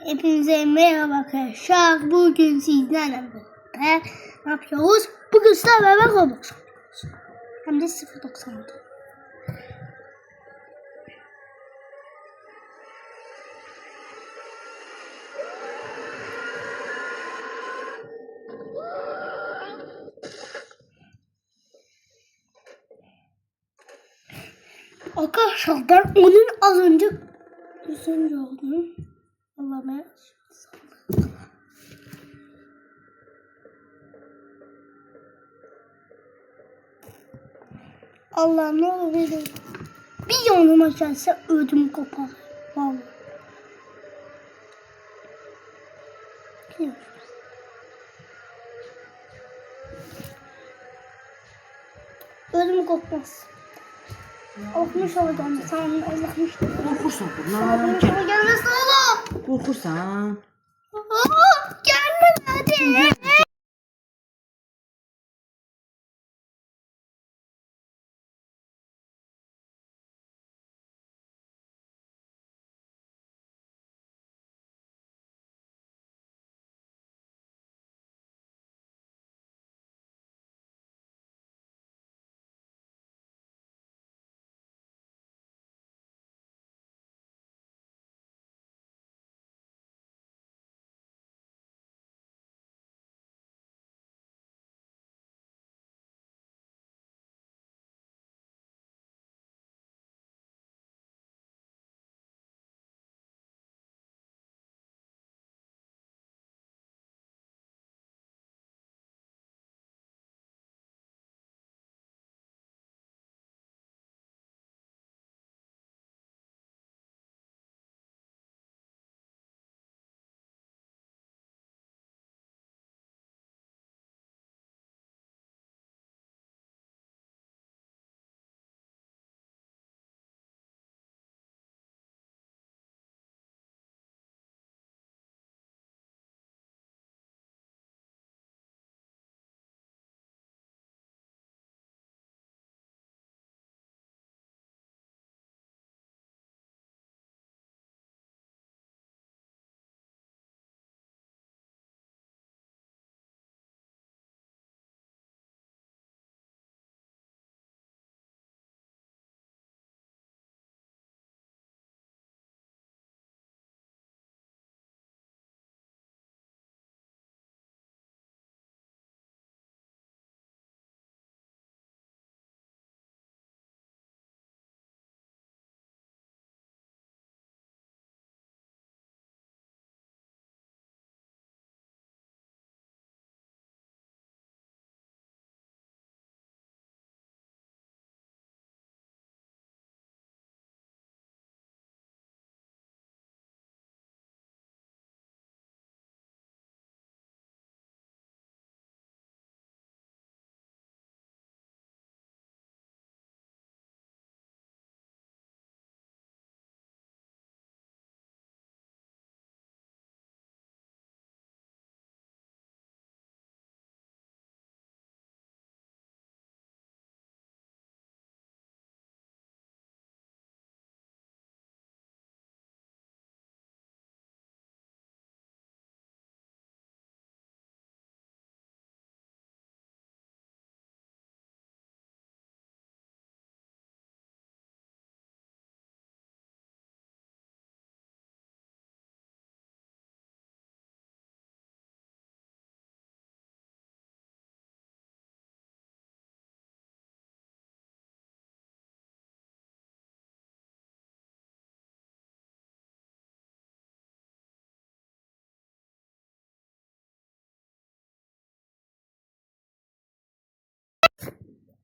Hepinize merhaba arkadaşlar. Bugün sizlerle birlikte ne yapıyoruz? Bugün sizlerle beraber Roblox oynuyoruz. Hem de 0.96. Arkadaşlar ben onun az önce gördüm. Allah'ım. Allah'ım ne olur bir yanıma gelse ödüm kopar. Vallahi. Ödüm kopmaz. Okumuş olacağım. Sen Allah'ım işte. Korkursan Allah'ım gelmesin oğlum. Korkursan. Gelme hadi.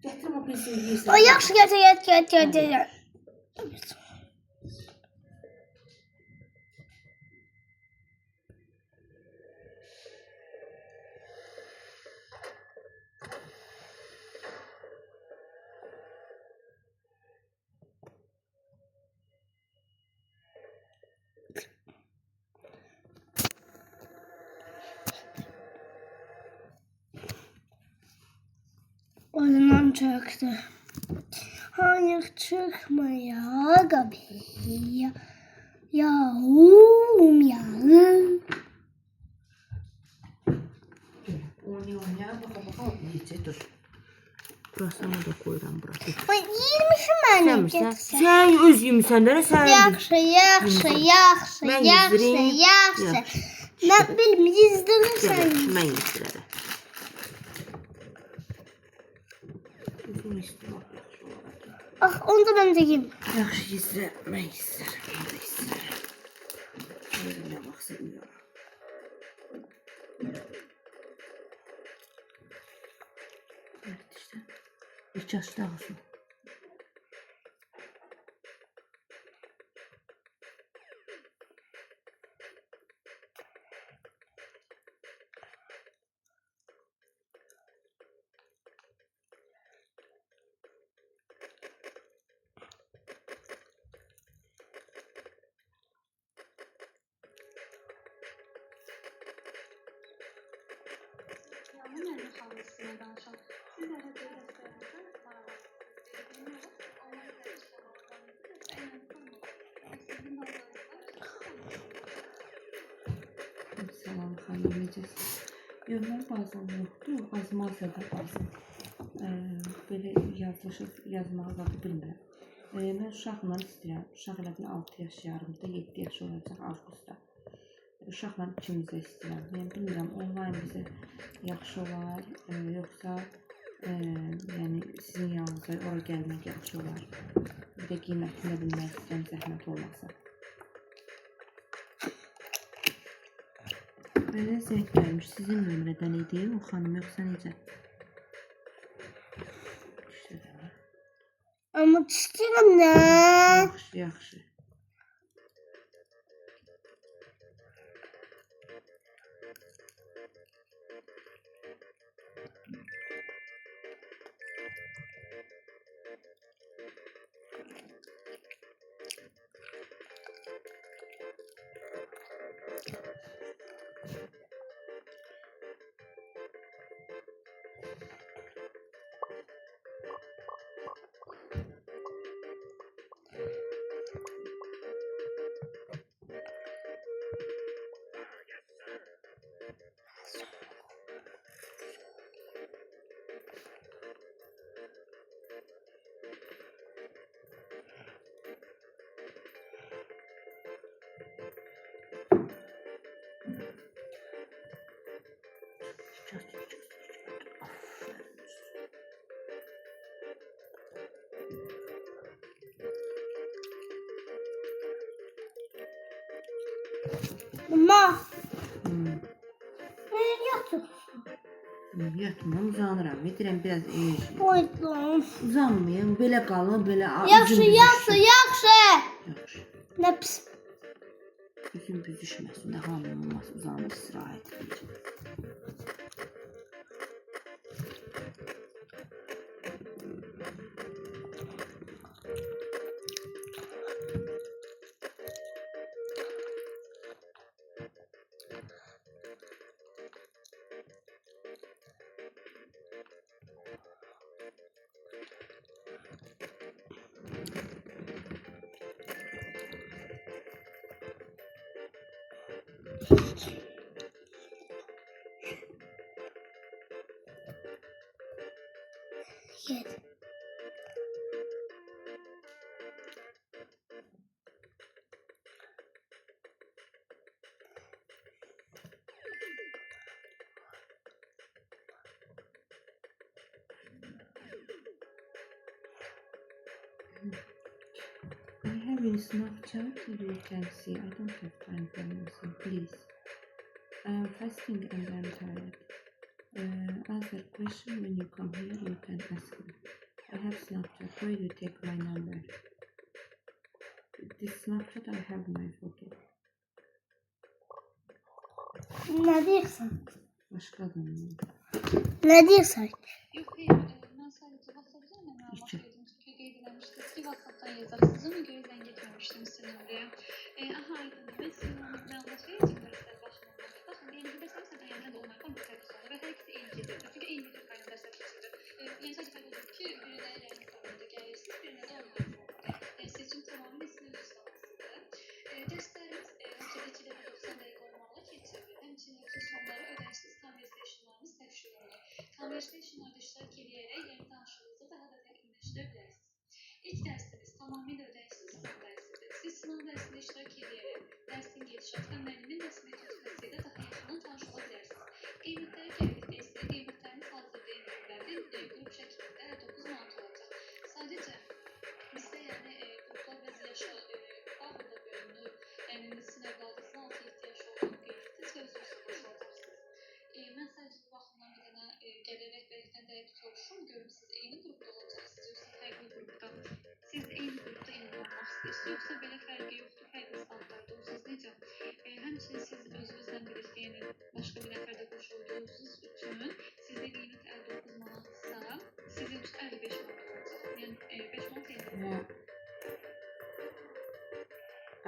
Gətirim o pilsini yeyirsən. Ay yaxşı gətir. Oyundan çıktı. Hayır çıkmaya kapıya. Yavrum yarım. Oynaya baka yiyecek dur. Burasını da koyuram bura. Ben yemişim ben. Sən sən öz yemisən də sən. Yaxşı, yaxşı, yaxşı, Mən yaxşı, yedirim. yaxşı. Mən bilmirəm sən. Mən yedirərəm. Uzun istiyor. Ah, onu da ben çekeyim. Yaxşı yedirərəm. Mən yedirərəm. Mən də yedirərəm. Özümə baxsın. Evet işte. İç yaşta olsun. Salam xanım, necəsiz? Yox, mən bazen yoxdur, azmaz da bazen. Belə yazmağı da bilmirəm. Mən uşaqla istəyirəm. Uşaq elə 6 yaş yarımda, 7 yaş olacaq avqustda. Uşaqla ikimiz də istəyirəm. Yəni bilmirəm, onlayn bizə yaxşı olar, yoxsa yəni sizin yanınıza ora gəlmək yaxşı olar. Bir də qiymətini bilmək istəyirəm, zəhmət olmasa. Belə zəng gəlmiş, sizin nömrədən idi, o xanım yoxsa necə? İşte də. Ama istiyorum ne? Yaxşı, yaxşı. Mama. Ne yapıyorsun? Yatmam, uzanıram. Edirəm biraz enerji. Pardon. Uzanmayım, belə qalın, belə Yaxşı, yaxşı, yaxşı. Yaxşı. Ne pis. Üzüm büzüşməsin də hamım olmaz, uzanır, istirahət edir. Yedi. I have a Snapchat you can see. I don't have time for anything, please. I am fasting and I am tired. Other question when you come here you can ask me. I have Snapchat. Why do you take my number? This Snapchat I have my photo. Ne diyorsun? Başka adamım. Ne diyorsun? Yok hayır, ben sadece WhatsApp üzerinden İki. bakıyordum. Çünkü ilgilenmiştim ki WhatsApp'tan yazarız. Siz onu gözden geçmemiştim sizin oraya. Aha aydın. Ben sizin onunla anlaşıyordum. Bakın diyelim ki desem sen yanına dolmaktan bir kere sonra ve her ikisi ilgili. Çünkü en büyük kaydı dersler geçirdi. Yani sadece fark olur ki birine yarın sonunda gelirsin, birine de olmaz. Seçim tamamen sizin üstünüzde. başqa işinlərdə iştirak edərək yeni tanışlığınızı daha da təkmilləşdirə bilərsiniz. İlk dərsimiz tamamilə ödənişsiz sınav dərsidir. Siz sınav dərsində iştirak edərək dərsin gedişatı və müəllimin dərs metodikası ilə daha yaxından tanış ola bilərsiniz. Qiymətləri qeybətdə isə qiymətlərimiz hazırda indirimlərin qrup şəklində 9 manat olacaq. Sadəcə bizdə yəni qruplar və yaşa bağlı bölünür. Yəni sizin övladınızın 6-7 yaş olduğunu qeyd etdiniz və özünüz soruşacaqsınız. Mən sadəcə bu baxımdan bir dənə gəlir rəhbərlikdən dəqiq soruşum. Görüm siz eyni qrupda olacaqsınız yoxsa fərqli qrupda. Siz eyni qrupda eyni olmaq istəyirsiniz yoxsa belə fərqi yoxdur, fərqli saatlarda olsanız necə? Həmçinin siz özünüzdən birlikdə yəni başqa bir nəfər də qoşulduğunuz üçün sizdə qiymət 59 manatsa, sizin üçün 55 manat olacaq. Yəni 5 manat eyni.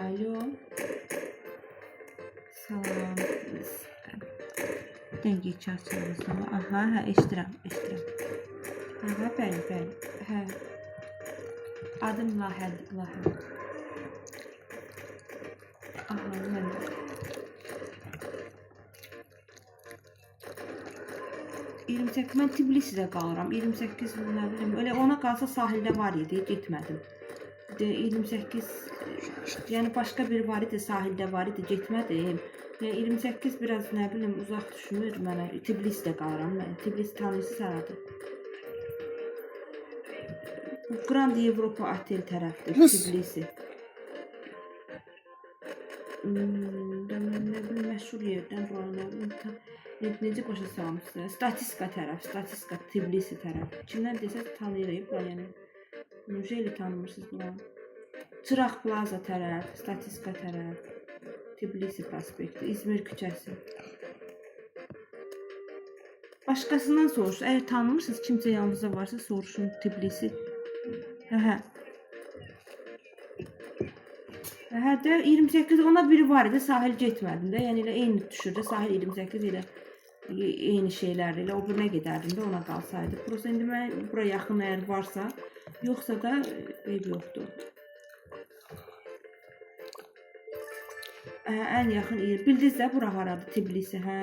Alo. Salam. Dəqiq çarçınızda. Aha, hə, eşidirəm. Aha, bəli. Hə. Adım Lahədir. Aha, mən də. 28, mən Tbilisidə qalıram. 28, nə bilim, elə ona qalsa sahildə var idi, getmədim. 28, yəni başqa bir var idi, sahildə var idi, getmədim. 28 biraz nə bilim uzaq düşünür mənə. Tbilisidə qalıram mən. Tbilisi tanıyırsınız haradır? Bu Grand Avropa otel tərəfdir, Tbilisi. Nə bilim, məşhur yerdən necə başa salam sizə? Statistika tərəf, Tbilisi tərəf. Kimdən desəz tanıyırıq, yəni. Necə tanımırsınız bunları? Çıraq Plaza tərəf, Statistika tərəf. Tbilisi prospekti, İzmir küçəsi. Başqasından soruşun. Əgər tanımırsınız, kimsə yanınızda varsa soruşun Tbilisi. Hə, də 28 ona biri var idi, sahil getmədim də. Yəni elə eyni düşür də, sahil 28 ilə eyni şeylərdir. Elə o birinə gedərdim də, ona qalsaydı. Prosta indi mən bura yaxın əgər varsa, yoxsa da ev yoxdur. Ən yaxın yer. Bildiniz də bura haradır, Tbilisi, hə?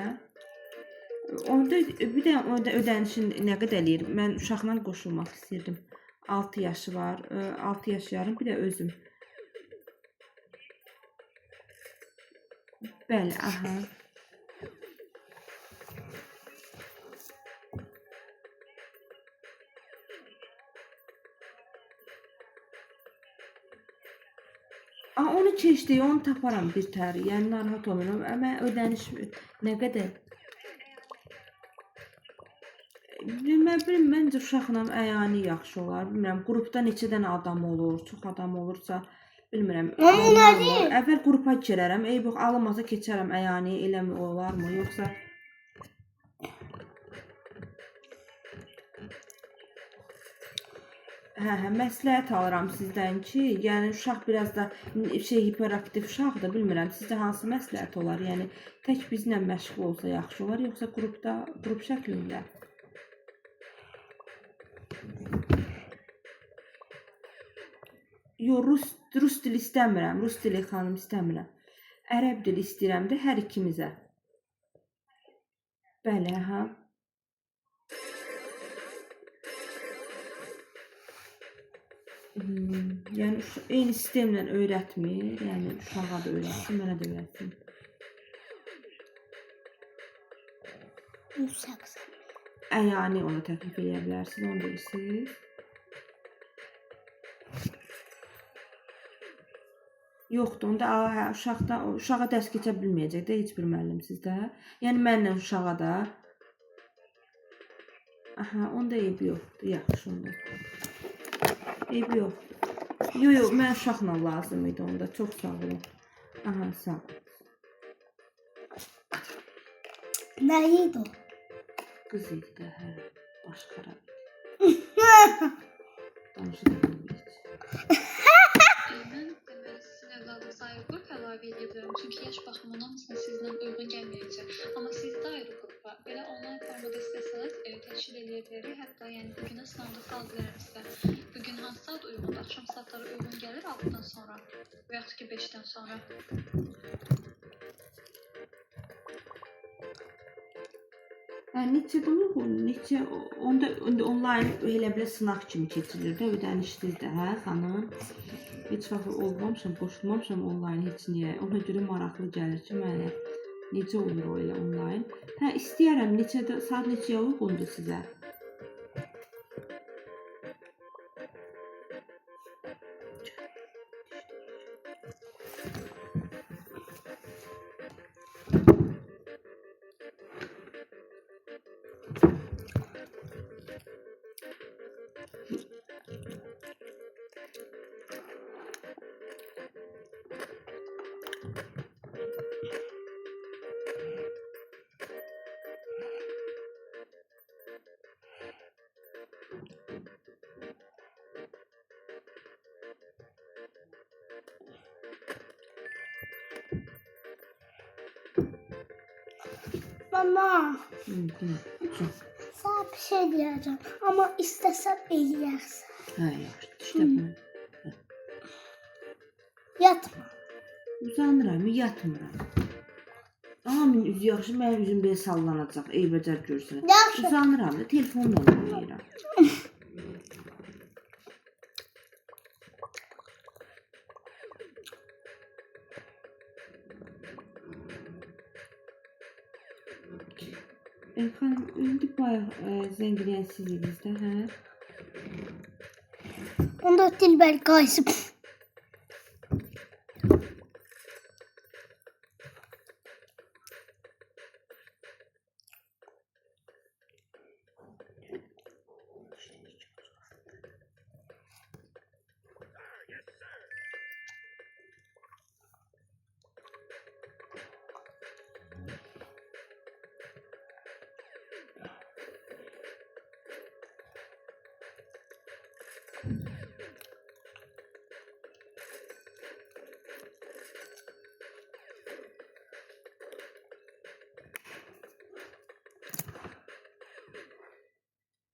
Onda bir də ödənişin nə qədər eləyir? Mən uşaqla qoşulmaq istəyirdim. 6 yaşı var, 6 yaş yarım, bir də özüm. Bəli, aha. Onu keçdik, onu taparam bir tər. Yəni narahat olmuram. Amma ödəniş nə qədər? Bilmirəm, məncə uşaqla əyani yaxşı olar. Bilmirəm, qrupda neçə dənə adam olur, çox adam olursa, bilmirəm. Əvvəl qrupa girərəm, eyb yox, alınmasa keçərəm əyani, eləmi olarmı, yoxsa? Hə, məsləhət alıram sizdən ki, yəni uşaq biraz da hiperaktiv uşaqdır, bilmirəm, sizdə hansı məsləhət olar? Yəni, tək bizlə məşğul olsa yaxşı olar, yoxsa qrup şəklində? Yox, rus dili istəmirəm, rus dili xanım istəmirəm. Ərəb dili istəyirəm də hər ikimizə. Bəli, hə. Yəni, eyni sistemlə öyrətmir, yəni uşağa da öyrətsin, mənə də öyrətsin. Əyani onu təklif edə bilərsiniz, onu bilirsiniz. Yoxdur, onda uşağa dərs keçə bilməyəcək də heç bir müəllim sizdə. Yəni, mənlə uşağa da. Aha, onda eybi yoxdur, yaxşı onda. Eybi yoxdur. Yox, mən uşaqla lazım idi onda, çox sağ olun. Aha, sağ olun. Nə idi o? Qız idi də, hə, baş xarab idi. Danışı da bilməyəcək. Qrup əlavə edə bilərəm, çünki yaş baxımından sizlə uyğun gəlməyəcək. Amma sizdə ayrı qrupa, belə onlayn formada istəsəniz təşkil edə bilərik. Hətta yəni bugünə sınavda sal bilərəm sizə. Bugün hansı saat uyğundur? Axşam saatları uyğun gəlir 6-dan sonra və yaxud ki 5-dən sonra. Neçədə uyğun, neçə onda onlayn elə belə sınaq kimi keçirilir də, ödənişsiz də, hə, xanım? Heç vaxt olmamışam, qoşulmamışam onlayn heç niyə. Ona görə maraqlı gəlir ki, mənə necə olur o elə onlayn. Hə, istəyərəm, neçədə, saat neçəyə uyğundur sizə? Mama, sana bir şey diyeceğim ama istesem eləyərsən. Hə, yaxşı, işte bu. Yatma. Uzanıram, yatmıram. Amin, üz yaxşı, mənim üzüm belə sallanacaq, eybəcər görsün. Yaxşı. Uzanıram da, telefonla oynayıram. Xanım, indi bayaq zəng eləyən siz idiniz də, hə? Onda Dilber qayısı.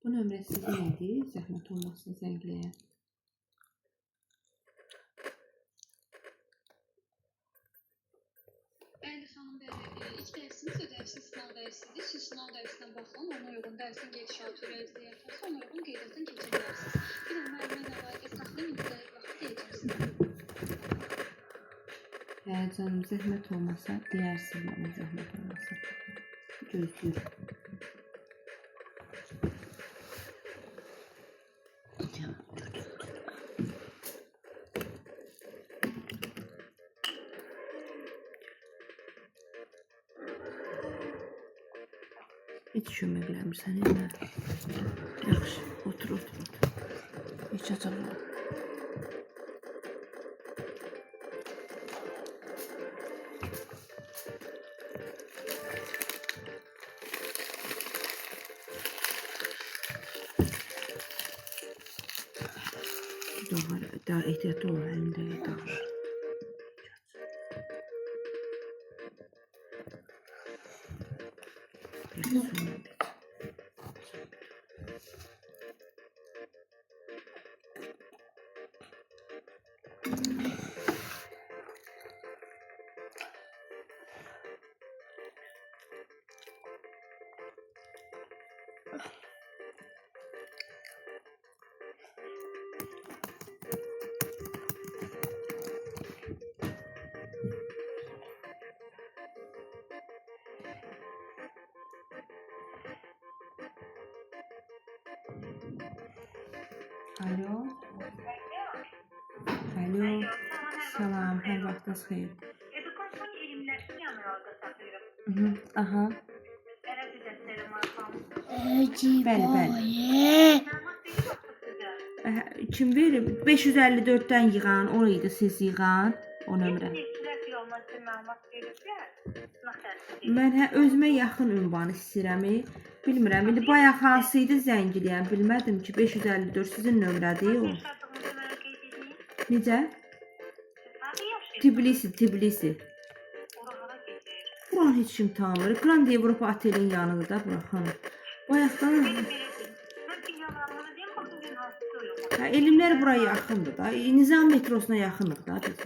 Bu nömrə sizin idi, zəhmət olmasın zəngləyə. Bəli xanım, bəli. İlk dərsiniz ödənişli sınav dərsidir. Siz sınav dərsinə baxın, ona uyğun dərsin gedişatı, riyaziyyatı, ona uyğun qeydiyyatını keçirirsiniz. Bir də müəllimə əlaqə saxlayın, müxtəlif vaxt deyəcəm sizə. Hə, canım, zəhmət olmasa, deyərsiz mənə zəhmət olmasa. Gözləyir. Heç köməkləmirsən, elə. Yaxşı, otur. Heç acaba. Daha ehtiyatlı ol, əlində dağılır. Alo. Salam, hər vaxtınız xeyir. Edukasyon ilimlərini yanıqda saxlayırıq. Aha. Ərəb dərsləri maraqlanır. Bəli. Kim verib? 554-dən yığan, o idi siz yığan, o nömrə. Neçilər yoluna sizə məlumat veriblər. Mən özümə yaxın ünvan istəyirəm. Bilmirəm, indi bayaq hansı idi zəng eləyən, bilmədim ki, 554 sizin nömrədir o. Necə? Tbilisi. Buran heç kim tanımır. Grand Avropa otelin yanıdır da bura xanım. Bayaqdan... Elmlər buraya yaxındır da. Nizam metrosuna yaxınıq da biz.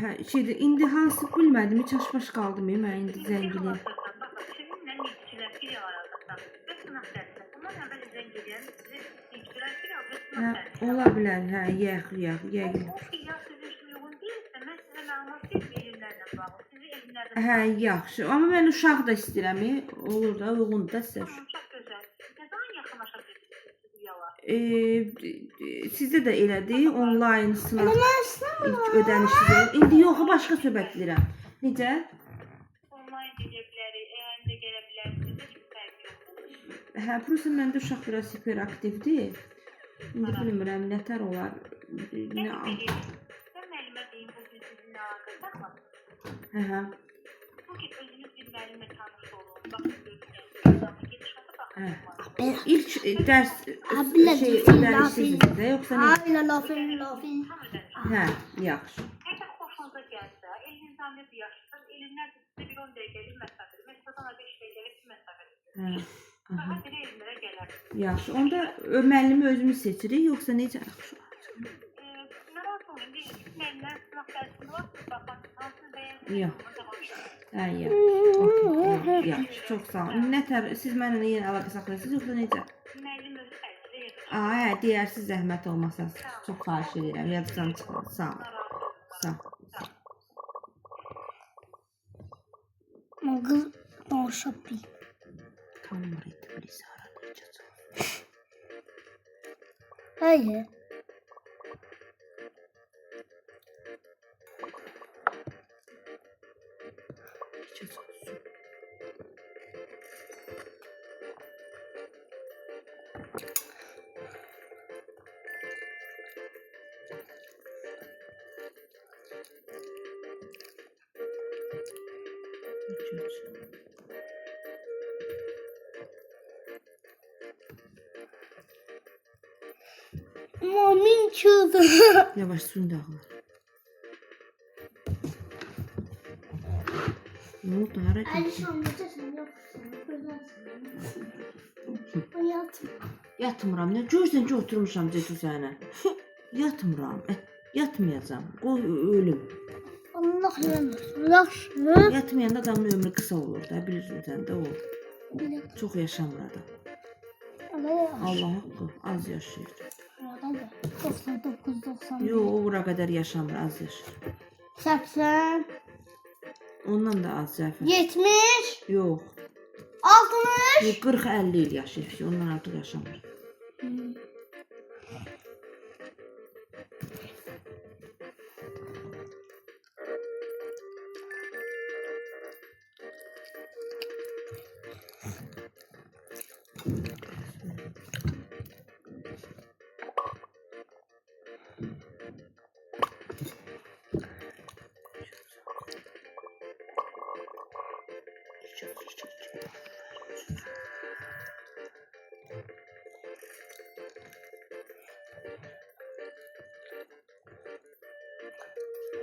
Şeydə indi hansı bilmədim, heç baş qaldım mən indi zəngini. Bakın sizinle ilgili bir arada ve sınav dersinde. Bundan evvel zengin sizi ilgiler bir arada sınav dersinde. Ola bilər, yəqin. O fiyat sizin için uygun değilse ben size məlumat verip elimlerle bağlı. Sizi elimlerden Yaxşı. Amma mən uşaq da istəyirəm. Olur da, uyğundur da sizə. Çok güzel. Ne zaman yakınlaşabilirsiniz siz yala? Sizdə də elədir, onlayn sınav ilk ödənişi. İndi yox, başqa söhbət edirəm. Necə? Online gelebilir, evinde gelebilirsiniz. Hiç fərqi yoxdur. Prosta məndə uşaq biraz hiperaktivdir. İndi bilmirəm, nətər olar. Ben müəllімə deyim bugün sizinle alakalı bakmadınız. Bugün özünüz bir müəllimlə tanış olun. Bakın görürsünüz. Gidişata bakın. İlk dərs ödənişsizdir, yoxsa nə? Aynen lafın. Yaxşı. Əgər xoşunuza gəlsə, elinizdən bir yaşsın, elinizdən sizə bir 10 dəqiqəlik məsafədir. Məsələn, sana 5 dəqiqəlik bir məsafədir. Daha bir elimlərə gələrsiniz. Yaxşı. Onda müəllimi özümüz seçirik, yoxsa necə? Narahat olmayın, bir müəllimlər sınaq dərsində var, baxın, hansını Yox. bəyənsiniz. Yaxşı, çox sağ olun. Nətər, siz mənimlə yenə əlaqə saxlayırsınız, yoxsa necə? Müəllim özü xərcdə yazır. Deyərsiz zəhmət olmasa. Çox xahiş edirəm. Yaddan çıxmaz. Sağ olun. Sağ olun. Mogę do shopping. Tanımır etmeliyiz aranacağız. Hayır. Mamin çıldı. Yavaş suyun dağılır. Ne oldu? Hara Ali gittin? şanlıcasın yoksun. Hayatım. Yatmıram. Ne görsən ki oturmuşam Cetu sənə. Yatmıram. Yatmayacağam. Qoy ölüm. Allah yanılsın. Yaxşı. Yatmayanda adamın ömrü qısa olur da, bilirsən sən də o. Bilek. Çox yaşamır adam. Allah. Allah haqqı az yaşayır. Oradan da 99-90. Yo, o bura qədər yaşamır, az yaşayır. 80. Ondan da az Cəfər. 70. Yox. 60. Yox, 40-50 il yaşayır. Ondan artıq yaşamır.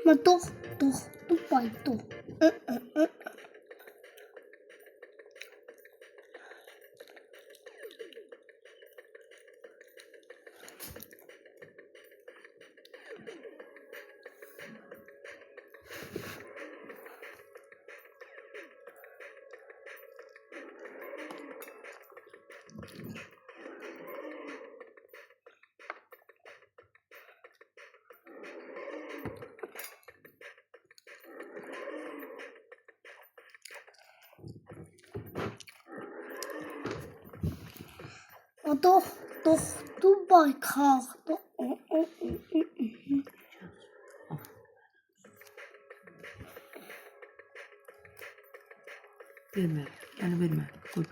Maar toch, Dubai toch. Maar toch, Dubai kalktı. Vermə, yəni vermə. Qoy.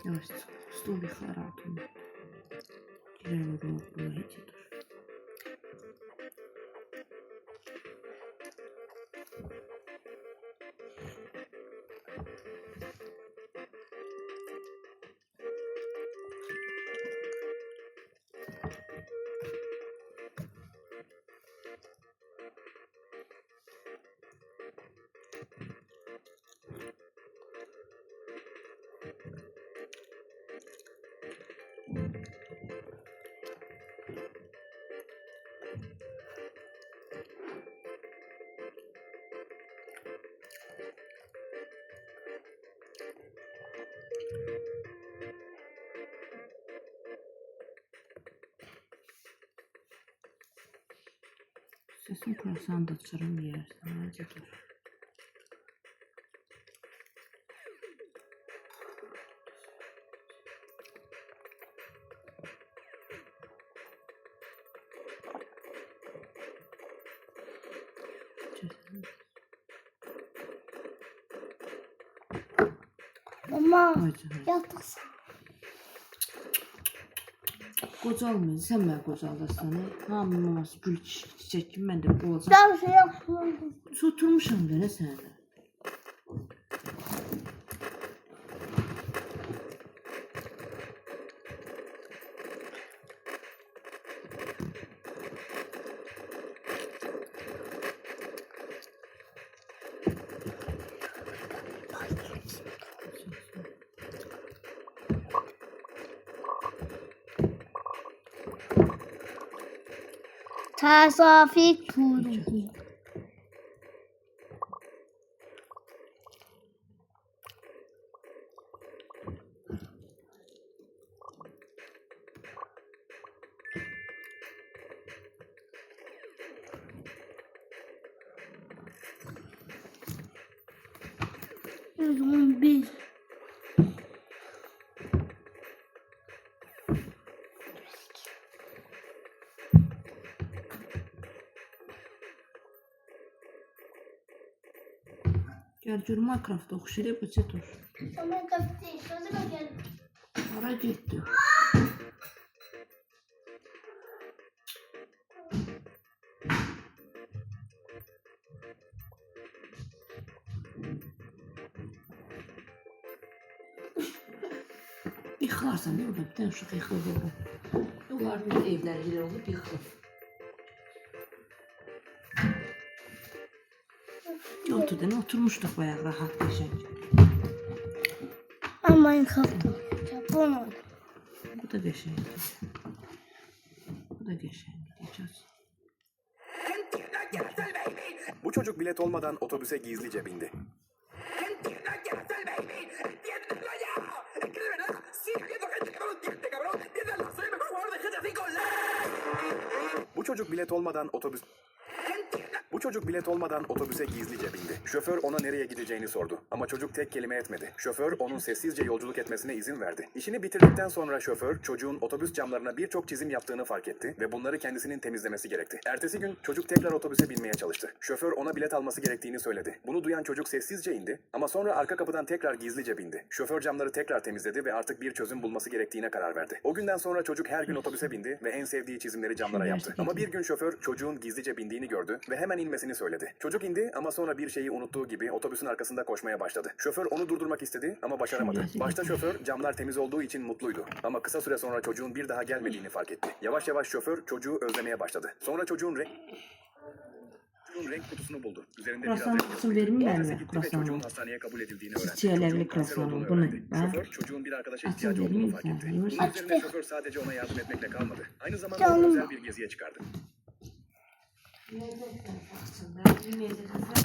Yavaş stol yıkar altını. Girelim bu hiç dur. Sesin kurasan da çırım yersin. Hadi dur. Mama Ay canım. yatık. Qocalmayın, sən mənə qocalırsan. Hamının maması gül çiçək kimi mən də qocam. Ben şey yapmadım. Oturmuşam da nə sənə? Tasafik kuyruğu. Bir. Gəl gör Minecraft oxşayır, bıçı dur. Tamam kapatı. Sözü bakıyorum. Hara getdi? Yıxılarsan ne orada bir tane uşaq yıxılır orada. Onların evləri elə olub yıxılır. Oturdan oturmuşduq bayaq rahat qəşəng. Ama kapatı. Japon oldu. Bu da qəşəng. Bu da qəşəng. Geçeceğiz. Bu çocuk bilet olmadan otobüse gizlice bindi. Bu çocuk bilet olmadan otobüse gizlice bindi. Şoför ona nereye gideceğini sordu. Ama çocuk tek kelime etmedi. Şoför onun sessizce yolculuk etmesine izin verdi. İşini bitirdikten sonra şoför çocuğun otobüs camlarına birçok çizim yaptığını fark etti ve bunları kendisinin temizlemesi gerekti. Ertesi gün çocuk tekrar otobüse binmeye çalıştı. Şoför ona bilet alması gerektiğini söyledi. Bunu duyan çocuk sessizce indi ama sonra arka kapıdan tekrar gizlice bindi. Şoför camları tekrar temizledi ve artık bir çözüm bulması gerektiğine karar verdi. O günden sonra çocuk her gün otobüse bindi ve en sevdiği çizimleri camlara yaptı. Ama bir gün şoför çocuğun gizlice bindiğini gördü ve hemen inmesini söyledi. Çocuk indi ama sonra bir şeyi unuttuğu gibi otobüsün arkasında koşmaya başladı. Şoför onu durdurmak istedi ama başaramadı. Başta şoför camlar temiz olduğu için mutluydu. Ama kısa süre sonra çocuğun bir daha gelmediğini fark etti. Yavaş yavaş şoför çocuğu özlemeye başladı. Sonra çocuğun renk kutusunu buldu. Üzerinde Kurasan biraz kısım vermiyor Ofise mu? gitti ve çocuğun Kurasanı. hastaneye kabul edildiğini öğrendi. Çiçeğlerle Çocuğun kanser kurasanı. olduğunu Bu ne? öğrendi. Ha? Şoför çocuğun bir arkadaşa Açın ihtiyacı olduğunu vereyim fark mi etti. sen? Bunun Yumuşak. üzerine şoför sadece ona yardım etmekle kalmadı. Aynı zamanda Canım. onu özel bir geziye çıkardı. Lezzet baksın.